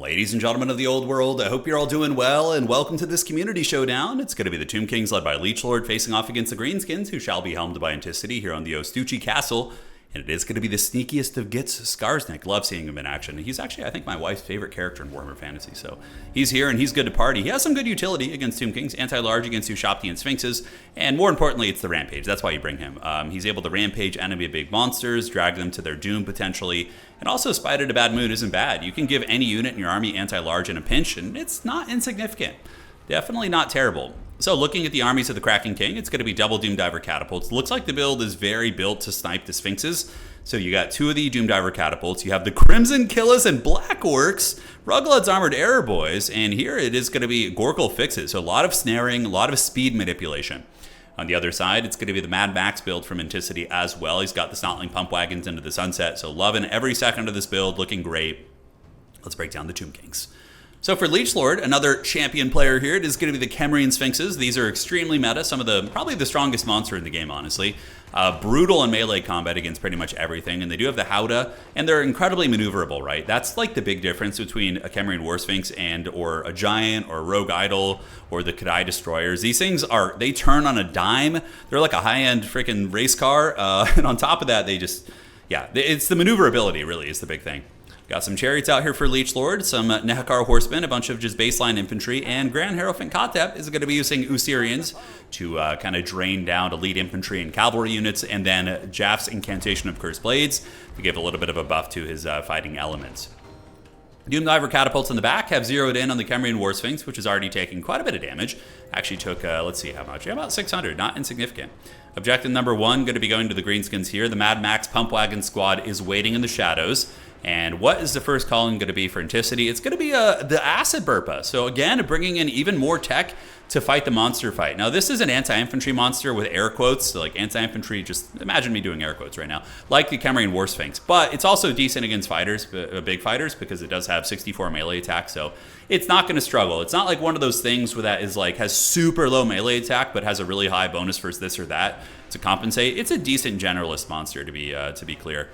Ladies and gentlemen of the old world, I hope you're all doing well, and welcome to this community showdown. It's going to be the Tomb Kings led by Leechlord facing off against the Greenskins, who shall be helmed by Anticity here on the Ostucci Castle. And it is going to be the sneakiest of Gits, Skarsnik. Love seeing him in action. He's actually, I think, my wife's favorite character in Warhammer Fantasy. So he's here and he's good to party. He has some good utility against Tomb Kings, anti-large against Ushopti and Sphinxes, and more importantly, it's the Rampage. That's why you bring him. He's able to Rampage enemy big monsters, drag them to their doom potentially, and also Spite at a Bad Mood isn't bad. You can give any unit in your army anti-large in a pinch, and it's not insignificant. Definitely not terrible. So looking at the armies of the Kraken King, it's going to be double Doom Diver Catapults. Looks like the build is very built to snipe the Sphinxes. So you got two of the Doom Diver Catapults. You have the Crimson Killas and Black Orcs, Ruglad's Armored Error Boys, and here it is going to be Gorkle Fixes. So a lot of snaring, a lot of speed manipulation. On the other side, it's going to be the Mad Max build from Anticity as well. He's got the Snotling Pump Wagons into the sunset. So loving every second of this build, looking great. Let's break down the Tomb Kings. So for Leechlord, another champion player here, it is going to be the Kemrian Sphinxes. These are extremely meta, some of the, probably the strongest monster in the game, honestly. Brutal in melee combat against pretty much everything, and they do have the Howdah, and they're incredibly maneuverable, right? That's like the big difference between a Kemrian War Sphinx and or a Giant or a Rogue Idol or the Kadai Destroyers. These things are, they turn on a dime. They're like a high-end freaking race car, and on top of that, they just, yeah, it's the maneuverability really is the big thing. Got some chariots out here for Leechlord, some Nehakar horsemen, a bunch of just baseline infantry, and Grand Hierophant Kotep is going to be using Usirians to kind of drain down elite infantry and cavalry units, and then Jaff's Incantation of Cursed Blades to give a little bit of a buff to his fighting elements. Doom Diver Catapults in the back have zeroed in on the Kemrian War Sphinx, which is already taking quite a bit of damage. Actually took, let's see how much, yeah, about 600, not insignificant. Objective number one, going to be going to the Greenskins here. The Mad Max Pump Wagon Squad is waiting in the shadows. And what is the first calling going to be for Anticity? It's going to be the Acid Burpa. So again, bringing in even more tech to fight the monster fight. Now, this is an anti-infantry monster with air quotes. So like anti-infantry, just imagine me doing air quotes right now, like the Kemrian War Sphinx. But it's also decent against fighters, big fighters, because it does have 64 melee attack. So it's not going to struggle. It's not like one of those things where that is like has super low melee attack, but has a really high bonus for this or that to compensate. It's a decent generalist monster, to be clear.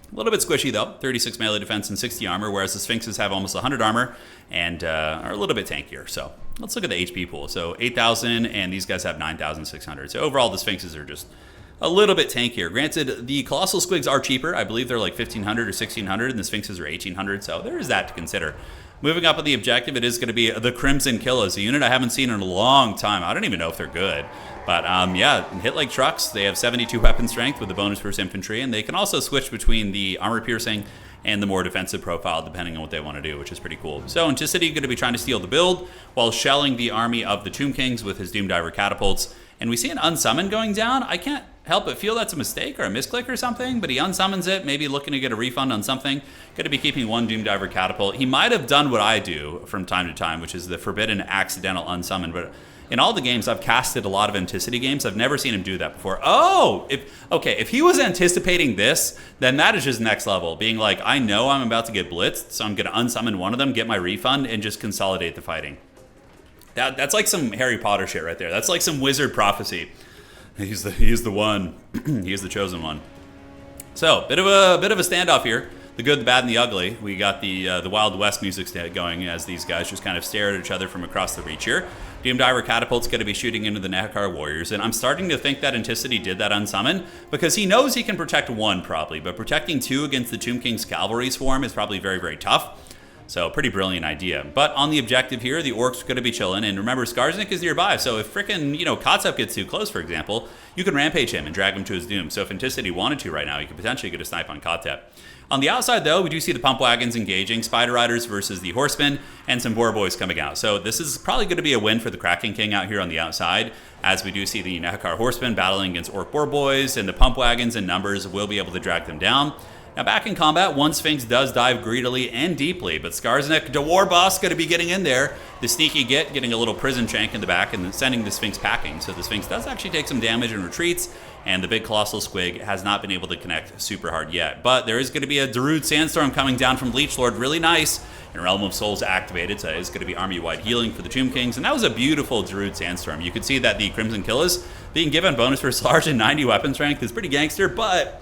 A little bit squishy though, 36 melee defense and 60 armor, whereas the Sphinxes have almost 100 armor and are a little bit tankier. So let's look at the HP pool. So 8,000 and these guys have 9,600. So overall the Sphinxes are just a little bit tankier. Granted, the Colossal Squigs are cheaper. I believe they're like 1,500 or 1,600 and the Sphinxes are 1,800. So there is that to consider. Moving up on the objective, it is going to be the Crimson Killas, a unit I haven't seen in a long time. I don't even know if they're good. But yeah, hit like trucks. They have 72 weapon strength with the bonus versus infantry, and they can also switch between the armor piercing and the more defensive profile depending on what they want to do, which is pretty cool. So Anticity going to be trying to steal the build while shelling the army of the Tomb Kings with his Doom Diver Catapults. And we see an unsummon going down. I can't help but feel that's a mistake or a misclick or something, but he unsummons it, maybe looking to get a refund on something. Going to be keeping one Doom Diver Catapult. He might have done what I do from time to time, which is the forbidden accidental unsummon, but in all the games I've casted a lot of Anticity games, I've never seen him do that before. Oh, if he was anticipating this, then that is just next level. Being like, I know I'm about to get blitzed, so I'm going to unsummon one of them, get my refund, and just consolidate the fighting. That's like some Harry Potter shit right there. That's like some wizard prophecy. He's the one. He is the chosen one. So bit of a standoff here. The good, the bad, and the ugly. We got the Wild West music going as these guys just kind of stare at each other from across the reach here. Doom Diver Catapult's going to be shooting into the Nehakar Warriors, and I'm starting to think that Anticity did that unsummon because he knows he can protect one probably, but protecting two against the Tomb King's cavalry swarm is probably very, very tough. So pretty brilliant idea. But on the objective here, the Orcs are going to be chilling. And remember, Skarsnik is nearby. So if frickin', Kotep gets too close, for example, you can Rampage him and drag him to his doom. So if Anticity wanted to right now, you could potentially get a snipe on Kotep. On the outside, though, we do see the Pump Wagons engaging, Spider Riders versus the Horsemen, and some Boar Boys coming out. So this is probably going to be a win for the Kraken King out here on the outside, as we do see the Nehakar Horsemen battling against Orc Boar Boys, and the Pump Wagons in numbers will be able to drag them down. Now back in combat, one Sphinx does dive greedily and deeply, but Skarsnik, the war boss, going to be getting in there. The sneaky getting a little prison shank in the back and sending the Sphinx packing. So the Sphinx does actually take some damage and retreats, and the big Colossal Squig has not been able to connect super hard yet. But there is going to be a Darude Sandstorm coming down from Leechlord, really nice, and Realm of Souls activated, so it's going to be army-wide healing for the Tomb Kings, and that was a beautiful Darude Sandstorm. You could see that the Crimson Killas being given bonus for large and 90 weapon strength is pretty gangster, but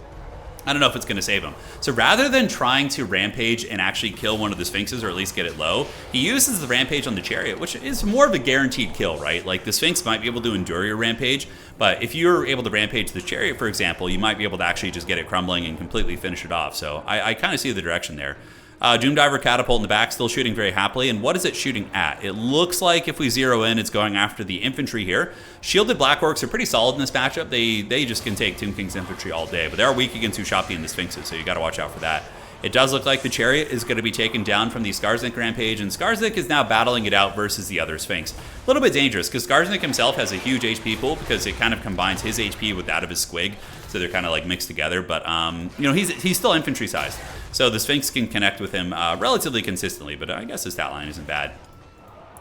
I don't know if it's going to save him. So rather than trying to rampage and actually kill one of the Sphinxes or at least get it low, he uses the rampage on the chariot, which is more of a guaranteed kill, right? Like the Sphinx might be able to endure your rampage, but if you're able to rampage the chariot, for example, you might be able to actually just get it crumbling and completely finish it off. So I kind of see the direction there. Doomdiver Catapult in the back, still shooting very happily. And what is it shooting at? It looks like if we zero in, it's going after the infantry here. Shielded Black Orcs are pretty solid in this matchup. They just can take Tomb King's infantry all day, but they are weak against Ushabti and the Sphinxes, so you got to watch out for that. It does look like the chariot is going to be taken down from the Skarsnik Rampage, and Skarsnik is now battling it out versus the other Sphinx. A little bit dangerous, because Skarsnik himself has a huge HP pool, because it kind of combines his HP with that of his Squig, so they're kind of like mixed together, but you know, he's still infantry sized, so the Sphinx can connect with him relatively consistently, but I guess his stat line isn't bad.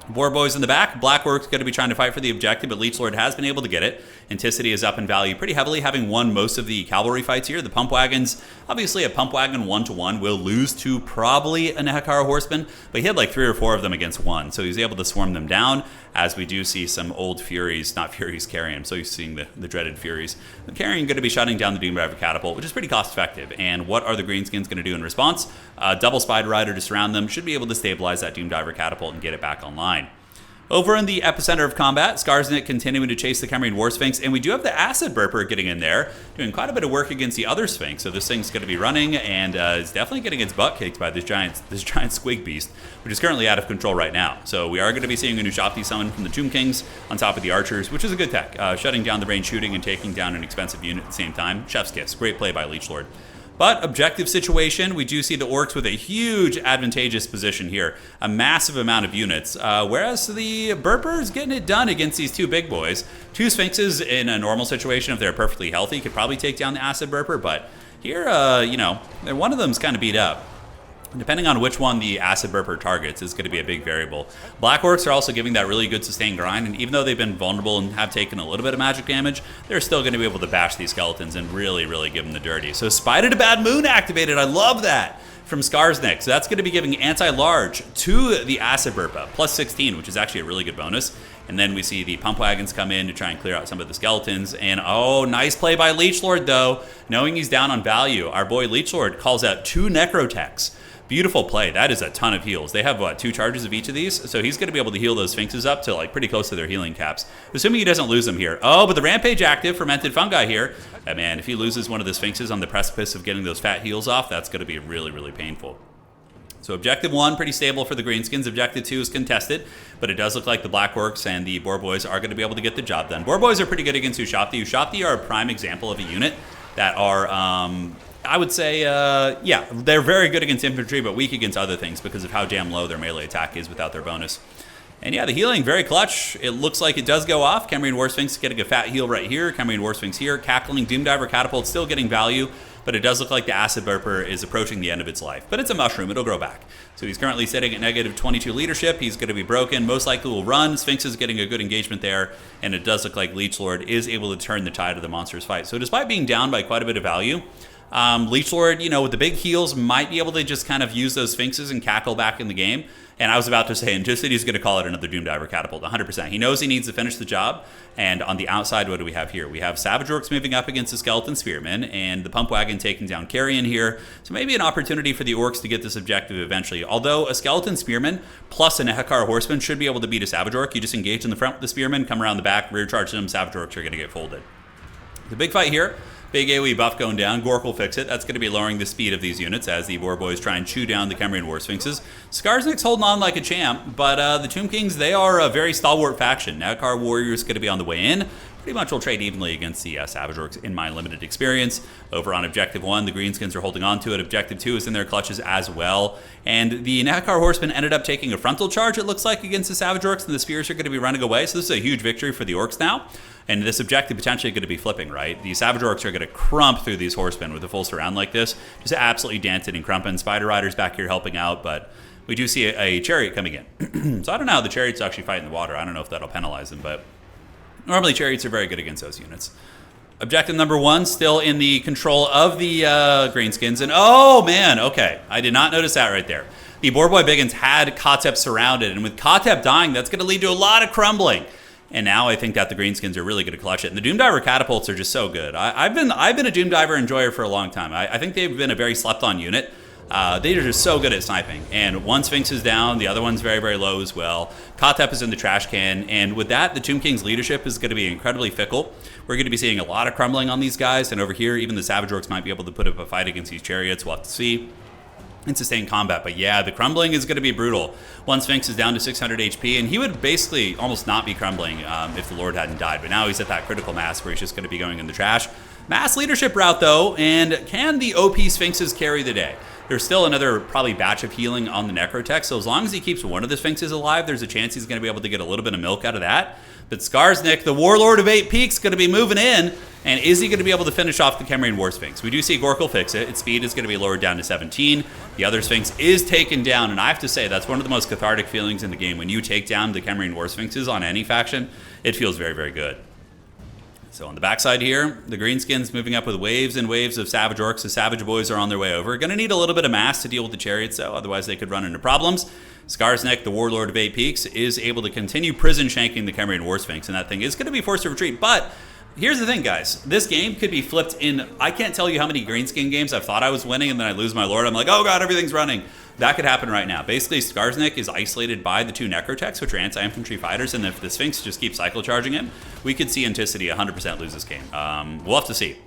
Boar Boys in the back. Black Orcs going to be trying to fight for the objective, but Leechlord has been able to get it. Anticity is up in value pretty heavily, having won most of the cavalry fights here. The Pump Wagons, obviously a Pump Wagon 1-to-1 will lose to probably a Nehekara Horseman, but he had like 3 or 4 of them against one, so he's able to swarm them down, as we do see some old Furies, not Furies carrying, so you're seeing the dreaded Furies. The carrying going to be shutting down the Doomdiver Catapult, which is pretty cost effective. And what are the Greenskins going to do in response? Double Spider Rider to surround them, should be able to stabilize that Doomdiver Catapult and get it back online. Over in the epicenter of combat, Skarsnik continuing to chase the Khemrian War Sphinx, and we do have the Acid Burper getting in there, doing quite a bit of work against the other Sphinx. So this thing's going to be running, and is definitely getting its butt kicked by this giant Squig Beast, which is currently out of control right now. So we are going to be seeing a Ushabti summon from the Tomb Kings on top of the Archers, which is a good tech, shutting down the range shooting and taking down an expensive unit at the same time. Chef's kiss. Great play by Leechlord. But objective situation, we do see the Orcs with a huge advantageous position here. A massive amount of units, whereas the Burpers getting it done against these 2 big boys. 2 Sphinxes in a normal situation, if they're perfectly healthy, could probably take down the Acid Burper, but here, you know, one of them's kind of beat up. Depending on which one the Acid Burper targets is going to be a big variable. Black Orcs are also giving that really good sustained grind, and even though they've been vulnerable and have taken a little bit of magic damage, they're still going to be able to bash these skeletons and really, really give them the dirty. So Spider to Bad Moon activated. I love that from Skarsnik. So that's going to be giving anti-large to the Acid Burpa, plus 16, which is actually a really good bonus. And then we see the Pump Wagons come in to try and clear out some of the skeletons. And oh, nice play by Leechlord though. Knowing he's down on value, our boy Leechlord calls out 2 Necrotechs. Beautiful play. That is a ton of heals. They have, what, 2 charges of each of these? So he's going to be able to heal those Sphinxes up to, like, pretty close to their healing caps. Assuming he doesn't lose them here. Oh, but the Rampage active, Fermented Fungi here. Man, if he loses one of the Sphinxes on the precipice of getting those fat heals off, that's going to be really, really painful. So objective 1, pretty stable for the Greenskins. Objective 2 is contested, but it does look like the Black Orcs and the Boar Boys are going to be able to get the job done. Boar Boys are pretty good against Ushabti. Ushabti are a prime example of a unit that are... I would say, yeah, they're very good against infantry, but weak against other things because of how damn low their melee attack is without their bonus. And yeah, the healing, very clutch. It looks like it does go off. Khemrian War Sphinx getting a fat heal right here. Khemrian War Sphinx here. Cackling Doomdiver Catapult still getting value, but it does look like the Acid Burper is approaching the end of its life. But it's a mushroom. It'll grow back. So he's currently sitting at negative 22 leadership. He's going to be broken. Most likely will run. Sphinx is getting a good engagement there, and it does look like Leechlord is able to turn the tide of the monster's fight. So despite being down by quite a bit of value, Leechlord, you know, with the big heals, might be able to just kind of use those Sphinxes and cackle back in the game. And I was about to say, Anticity is going to call it another Doomdiver Catapult, 100%. He knows he needs to finish the job. And on the outside, what do we have here? We have Savage Orcs moving up against the Skeleton Spearmen, and the Pump Wagon taking down Carrion here. So maybe an opportunity for the Orcs to get this objective eventually. Although a Skeleton Spearman plus a Nehekar Horseman should be able to beat a Savage Orc. You just engage in the front with the Spearmen, come around the back, rear charge them, Savage Orcs are going to get folded. The big fight here. Big AoE buff going down. Gork will fix it. That's going to be lowering the speed of these units as the Boar Boys try and chew down the Khemrian War Sphinxes. Skarsnik's holding on like a champ, but the Tomb Kings, they are a very stalwart faction. Nehekar Warriors going to be on the way in. Pretty much will trade evenly against the Savage Orcs in my limited experience. Over on Objective 1, the Greenskins are holding on to it. Objective 2 is in their clutches as well. And the Nehekar Horsemen ended up taking a frontal charge, it looks like, against the Savage Orcs, and the Spears are going to be running away. So this is a huge victory for the Orcs now. And this objective potentially going to be flipping, right? The Savage Orcs are going to crump through these Horsemen with a full surround like this. Just absolutely dancing and crumping. Spider Riders back here helping out, but we do see a Chariot coming in. So I don't know how the Chariot's actually fighting the water. I don't know if that'll penalize them, but normally Chariots are very good against those units. Objective number 1 still in the control of the Greenskins. And oh man, okay. I did not notice that right there. The Boar Boy Biggins had Kotep surrounded, and with Kotep dying, that's going to lead to a lot of crumbling. And now I think that the Greenskins are really going to clutch it. And the Doomdiver catapults are just so good. I've been a Doomdiver enjoyer for a long time. I think they've been a very slept-on unit. They are just so good at sniping. And one Sphinx is down, the other one's very, very low as well. Kotep is in the trash can. And with that, the Tomb King's leadership is going to be incredibly fickle. We're going to be seeing a lot of crumbling on these guys. And over here, even the Savage Orcs might be able to put up a fight against these chariots. We'll have to see. In sustained combat. But yeah, the crumbling is going to be brutal. One Sphinx is down to 600 HP, and he would basically almost not be crumbling if the Lord hadn't died. But now he's at that critical mass where he's just going to be going in the trash. Mass leadership route, though, and can the OP Sphinxes carry the day? There's still another probably batch of healing on the Necrotech, so as long as he keeps one of the Sphinxes alive, there's a chance he's going to be able to get a little bit of milk out of that. But Skarsnik, the Warlord of 8 Peaks, going to be moving in. And is he going to be able to finish off the Khemrian War Sphinx? We do see Gorkul fix it. Its speed is going to be lowered down to 17. The other Sphinx is taken down. And I have to say, that's one of the most cathartic feelings in the game. When you take down the Khemrian War Sphinxes on any faction, it feels very, very good. So on the backside here, the Greenskins moving up with waves and waves of Savage Orcs. The Savage Boys are on their way over. Going to need a little bit of mass to deal with the chariots, though. Otherwise, they could run into problems. Skarsnik, the Warlord of 8 Peaks, is able to continue prison shanking the Khemrian War Sphinx. And that thing is going to be forced to retreat. But here's the thing, guys. This game could be flipped in... I can't tell you how many Greenskin games I've thought I was winning, and then I lose my Lord. I'm like, oh god, everything's running. That could happen right now. Basically, Skarsnik is isolated by the two Necrotechs, which are anti-infantry fighters, and if the Sphinx just keeps cycle charging him, we could see Anticity 100% lose this game. We'll have to see.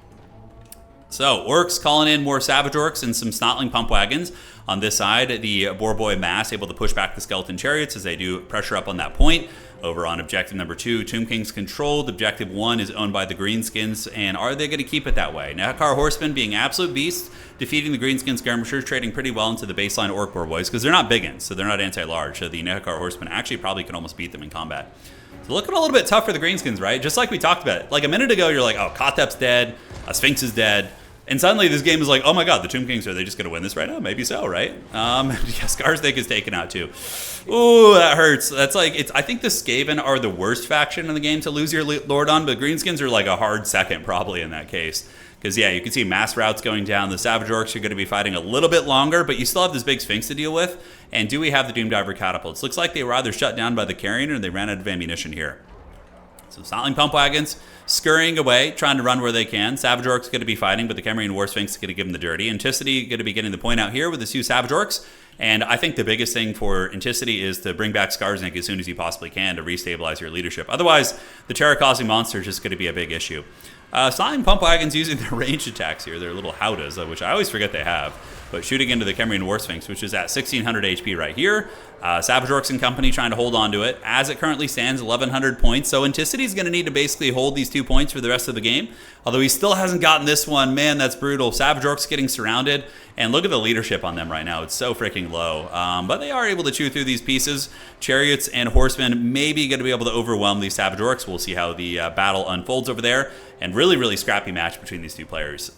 So, Orcs calling in more Savage Orcs and some Snotling Pump Wagons. On this side, the Boar Boy Mass able to push back the Skeleton Chariots as they do pressure up on that point. Over on objective number 2, Tomb King's controlled. Objective 1 is owned by the Greenskins, and are they going to keep it that way? Nehekar Horsemen being absolute beasts, defeating the Greenskin Skirmishers, trading pretty well into the baseline Orc Boar Boys, because they're not biggins, so they're not anti-large, so the Nehekar Horsemen actually probably can almost beat them in combat. So looking a little bit tough for the Greenskins, right? Just like we talked about. Like a minute ago, you're like, oh, Kotep's dead, a Sphinx is dead. And suddenly this game is like, oh my god, the Tomb Kings, are they just going to win this right now? Maybe so, right? Yeah, Skarsnik is taken out too. Ooh, that hurts. That's like, I think the Skaven are the worst faction in the game to lose your Lord on, but Greenskins are like a hard second probably in that case. Because yeah, you can see mass routes going down. The Savage Orcs are going to be fighting a little bit longer, but you still have this big Sphinx to deal with. And do we have the Doomdiver catapults? Looks like they were either shut down by the Carrion or they ran out of ammunition here. So Snotling Pump Wagons scurrying away, trying to run where they can. Savage Orcs going to be fighting, but the Khemrian War Sphinx is going to give them the dirty. Anticity going to be getting the point out here with the two Savage Orcs. And I think the biggest thing for Anticity is to bring back Skarsnik as soon as you possibly can to restabilize your leadership. Otherwise, the terror-causing monster is just going to be a big issue. Snotling Pump Wagons using their ranged attacks here, their little howdahs, which I always forget they have, but shooting into the Khemrian War Sphinx, which is at 1600 HP right here. Savage Orcs and company trying to hold on to it. As it currently stands, 1100 points. So Anticity is going to need to basically hold these 2 points for the rest of the game. Although he still hasn't gotten this one. Man, that's brutal. Savage Orcs getting surrounded. And look at the leadership on them right now. It's so freaking low. But they are able to chew through these pieces. Chariots and Horsemen maybe going to be able to overwhelm these Savage Orcs. We'll see how the battle unfolds over there. And really, really scrappy match between these two players.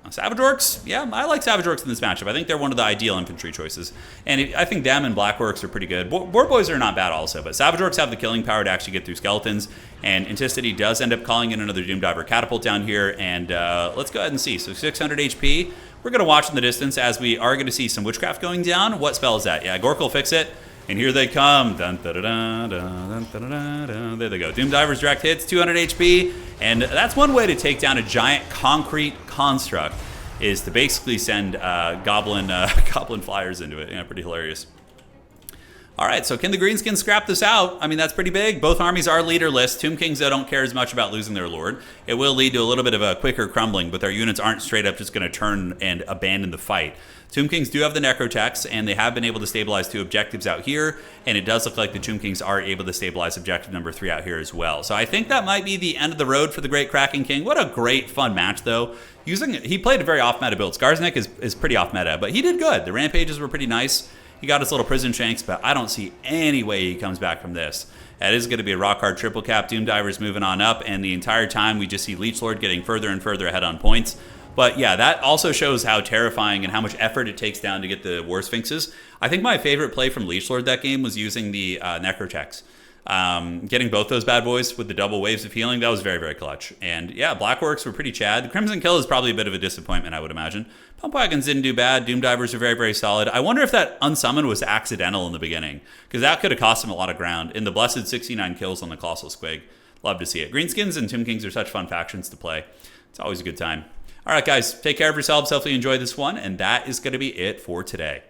Savage Orcs, yeah, I like Savage Orcs in this matchup. I think they're one of the ideal infantry choices. And I think them and Black Orcs are pretty good. Boar Boys are not bad also, but Savage Orcs have the killing power to actually get through skeletons. And Anticity does end up calling in another Doomdiver catapult down here. And let's go ahead and see. So 600 HP. We're going to watch in the distance as we are going to see some Witchcraft going down. What spell is that? Yeah, Gorkul fix it. And here they come. Dun, da, da, da, dun, da, da, da, da. There they go. Doomdiver's direct hits, 200 HP. And that's one way to take down a giant concrete construct, is to basically send goblin flyers into it. Yeah, pretty hilarious. All right, so can the Greenskins scrap this out? I mean, that's pretty big. Both armies are leaderless. Tomb Kings, though, don't care as much about losing their lord. It will lead to a little bit of a quicker crumbling, but their units aren't straight up just going to turn and abandon the fight. Tomb Kings do have the Necrotechs, and they have been able to stabilize 2 objectives out here, and it does look like the Tomb Kings are able to stabilize objective number 3 out here as well. So I think that might be the end of the road for the Great Kraken King. What a great, fun match, though. He played a very off-meta build. Skarsnik is pretty off-meta, but he did good. The rampages were pretty nice. He got his little prison shanks, but I don't see any way he comes back from this. That is going to be a rock hard triple cap. Doomdiver's moving on up, and the entire time we just see Leechlord getting further and further ahead on points. But yeah, that also shows how terrifying and how much effort it takes down to get the War Sphinxes. I think my favorite play from Leechlord that game was using the Necrotechs. Getting both those bad boys with the double waves of healing, that was very, very clutch. And yeah, Black Orcs were pretty chad. The Crimson Kill is probably a bit of a disappointment, I would imagine. Pump Wagons didn't do bad. Doom Divers are very, very solid. I wonder if that unsummon was accidental in the beginning, because that could have cost him a lot of ground. In the Blessed 69 kills on the Colossal Squig. Love to see it. Greenskins and Tomb Kings are such fun factions to play. It's always a good time. All right, guys, take care of yourselves. Hopefully you enjoyed this one, and that is going to be it for today.